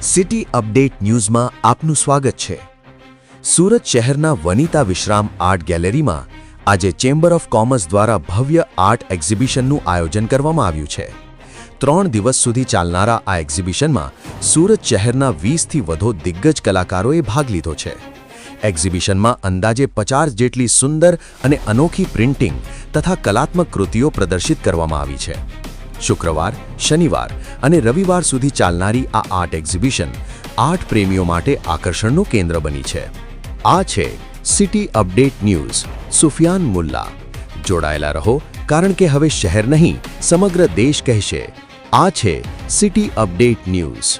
City update ન્યૂઝમાં આપનું સ્વાગત છે। સુરત શહેરના વનિતા વિશ્રામ આર્ટ ગેલેરીમાં આજે ચેમ્બર ઓફ કોમર્સ દ્વારા ભવ્ય આર્ટ એક્ઝિબિશનનું આયોજન કરવામાં આવ્યું છે। 3 દિવસ સુધી ચાલનારા આ એક્ઝિબિશનમાં સુરત શહેરના 20થી વધુ દિગ્ગજ કલાકારોએ ભાગ લીધો છે। એક્ઝિબિશનમાં અંદાજે 50 જેટલી સુંદર અને અનોખી પ્રિન્ટિંગ તથા કલાત્મક કૃતિઓ પ્રદર્શિત કરવામાં આવી છે। શુક્રવાર, શનિવાર અને રવિવાર સુધી ચાલનારી આ આર્ટ એક્ઝિબિશન આર્ટ પ્રેમીઓ માટે આકર્ષણનું કેન્દ્ર બની છે। આ છે city update news, Sufiyan Mulla. જોડાયેલા રહો, કારણ કે હવે શહેર નહીં સમગ્ર દેશ કહેશે, આ છે સિટી અપડેટ ન્યૂઝ।